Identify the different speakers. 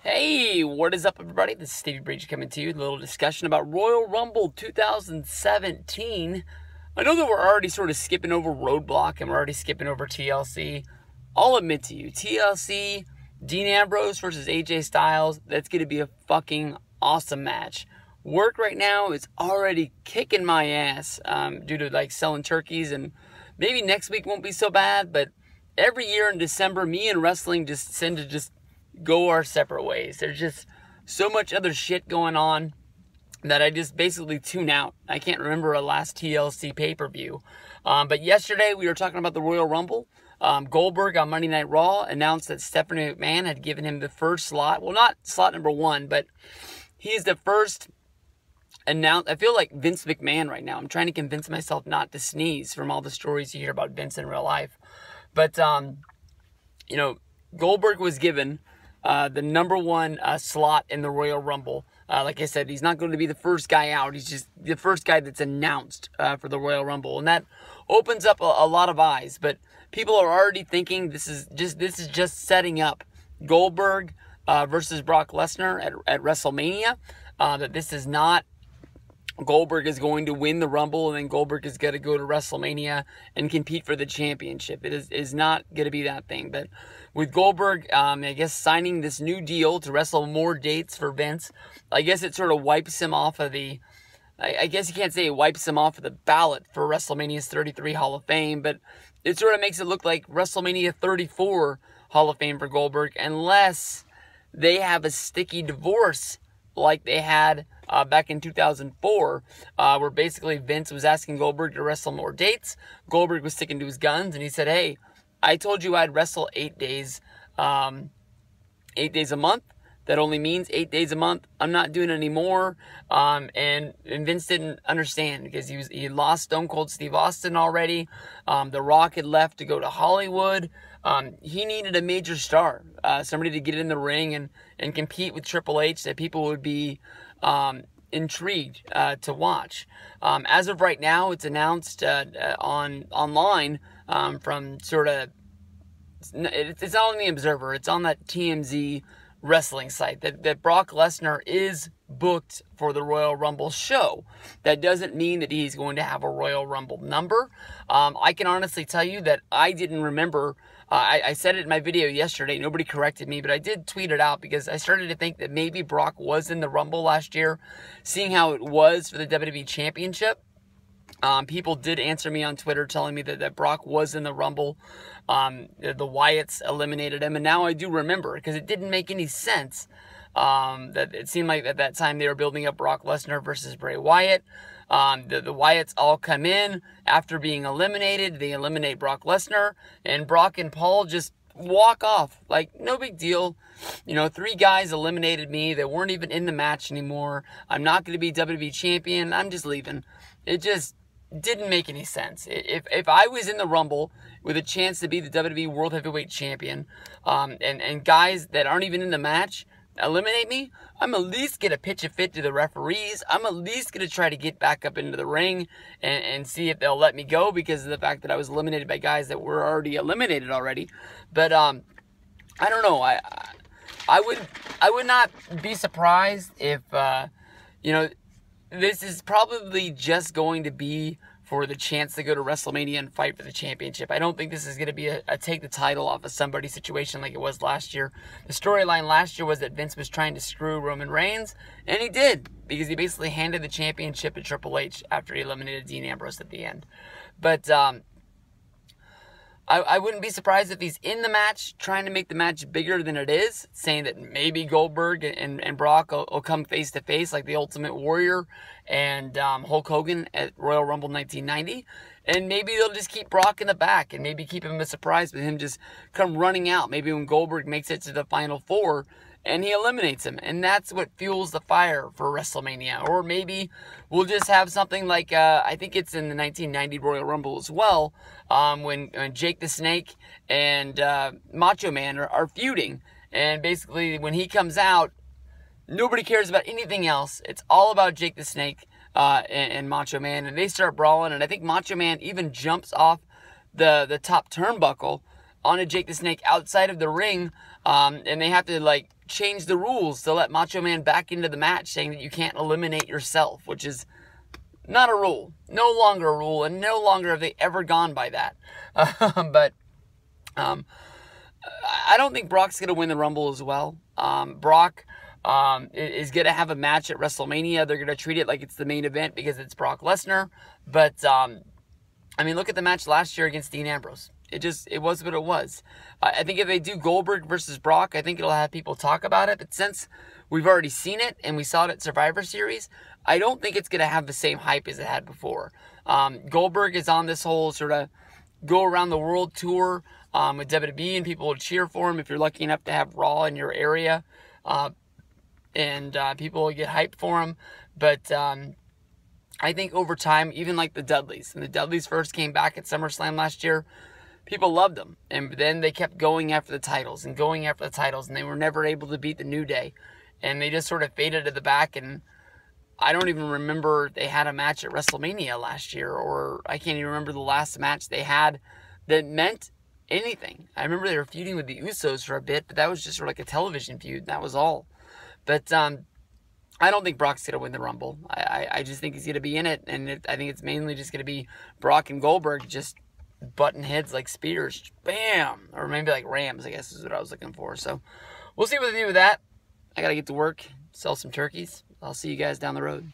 Speaker 1: Hey, what is up, everybody? This is Stevie Breach coming to you. A little discussion about Royal Rumble 2017. I know that we're already sort of skipping over Roadblock and we're already skipping over TLC. I'll admit to you, TLC, Dean Ambrose versus AJ Styles, that's going to be a fucking awesome match. Work right now is already kicking my ass due to like selling turkeys, and maybe next week won't be so bad, but every year in December, me and wrestling just tend to just go our separate ways. There's just so much other shit going on that I just basically tune out. I can't remember a last TLC pay-per-view. But yesterday we were talking about the Royal Rumble. Goldberg on Monday Night Raw announced that Stephanie McMahon had given him the first slot. Well, not slot number one, but he is the first announced. I feel like Vince McMahon right now. I'm trying to convince myself not to sneeze from all the stories you hear about Vince in real life. But, Goldberg was given the number one slot in the Royal Rumble. Like I said, he's not going to be the first guy out. He's just the first guy that's announced for the Royal Rumble. And that opens up a lot of eyes. But people are already thinking this is just setting up Goldberg versus Brock Lesnar at WrestleMania. That this is not Goldberg is going to win the Rumble, and then Goldberg is going to go to WrestleMania and compete for the championship. It is not going to be that thing. But with Goldberg, I guess, signing this new deal to wrestle more dates for Vince, I guess it sort of wipes him off of the... I guess you can't say it wipes him off of the ballot for WrestleMania's 33 Hall of Fame, but it sort of makes it look like WrestleMania 34 Hall of Fame for Goldberg, unless they have a sticky divorce like they had back in 2004, where basically Vince was asking Goldberg to wrestle more dates. Goldberg was sticking to his guns, and he said, hey, I told you I'd wrestle 8 days a month. That only means 8 days a month. I'm not doing it anymore. And Vince didn't understand because he lost Stone Cold Steve Austin already. The Rock had left to go to Hollywood. He needed a major star, somebody to get in the ring and compete with Triple H that people would be intrigued to watch. As of right now, it's announced online from sort of, it's not on the Observer, it's on that TMZ wrestling site, that Brock Lesnar is booked for the Royal Rumble show. That doesn't mean that he's going to have a Royal Rumble number. I can honestly tell you that I didn't remember. I said it in my video yesterday. Nobody corrected me, but I did tweet it out because I started to think that maybe Brock was in the Rumble last year, seeing how it was for the WWE Championship. People did answer me on Twitter telling me that Brock was in the Rumble. The Wyatts eliminated him, and now I do remember, because it didn't make any sense. That it seemed like at that time they were building up Brock Lesnar versus Bray Wyatt. The Wyatts all come in after being eliminated. They eliminate Brock Lesnar, and Brock and Paul just walk off like no big deal. 3 guys eliminated me. They weren't even in the match anymore. I'm not going to be WWE champion. I'm just leaving. It just didn't make any sense. If I was in the Rumble with a chance to be the WWE World Heavyweight Champion, and guys that aren't even in the match eliminate me, I'm at least going to pitch a fit to the referees. I'm at least going to try to get back up into the ring and see if they'll let me go, because of the fact that I was eliminated by guys that were already eliminated already. But I don't know. I would not be surprised if this is probably just going to be for the chance to go to WrestleMania and fight for the championship. I don't think this is going to be a take the title off of somebody situation like it was last year. The storyline last year was that Vince was trying to screw Roman Reigns, and he did, because he basically handed the championship to Triple H after he eliminated Dean Ambrose at the end. But I wouldn't be surprised if he's in the match, trying to make the match bigger than it is, saying that maybe Goldberg and Brock will come face to face like the Ultimate Warrior and Hulk Hogan at Royal Rumble 1990. And maybe they'll just keep Brock in the back and maybe keep him a surprise with him just come running out. Maybe when Goldberg makes it to the Final Four and he eliminates him. And that's what fuels the fire for WrestleMania. Or maybe we'll just have something like, I think it's in the 1990 Royal Rumble as well, when Jake the Snake and Macho Man are feuding. And basically, when he comes out, nobody cares about anything else. It's all about Jake the Snake and Macho Man. And they start brawling. And I think Macho Man even jumps off the top turnbuckle onto Jake the Snake outside of the ring, and they have to like change the rules to let Macho Man back into the match, saying that you can't eliminate yourself, which is not a rule, no longer a rule, and no longer have they ever gone by that. But I don't think Brock's going to win the Rumble as well. Brock is going to have a match at WrestleMania. They're going to treat it like it's the main event because it's Brock Lesnar. But, I mean, look at the match last year against Dean Ambrose. It was what it was. I think if they do Goldberg versus Brock, I think it'll have people talk about it. But since we've already seen it and we saw it at Survivor Series, I don't think it's going to have the same hype as it had before. Goldberg is on this whole sort of go around the world tour with WWE, and people will cheer for him if you're lucky enough to have Raw in your area. And people will get hyped for him. But I think over time, even like the Dudleys, when the Dudleys first came back at SummerSlam last year, people loved them. And then they kept going after the titles and going after the titles, and they were never able to beat the New Day. And they just sort of faded to the back, and I don't even remember they had a match at WrestleMania last year, or I can't even remember the last match they had that meant anything. I remember they were feuding with the Usos for a bit, but that was just sort of like a television feud. That was all. But I don't think Brock's going to win the Rumble. I just think he's going to be in it, and I think it's mainly just going to be Brock and Goldberg just butting heads like spears. Bam! Or maybe like rams, I guess is what I was looking for. So we'll see what they do with that. I got to get to work, sell some turkeys. I'll see you guys down the road.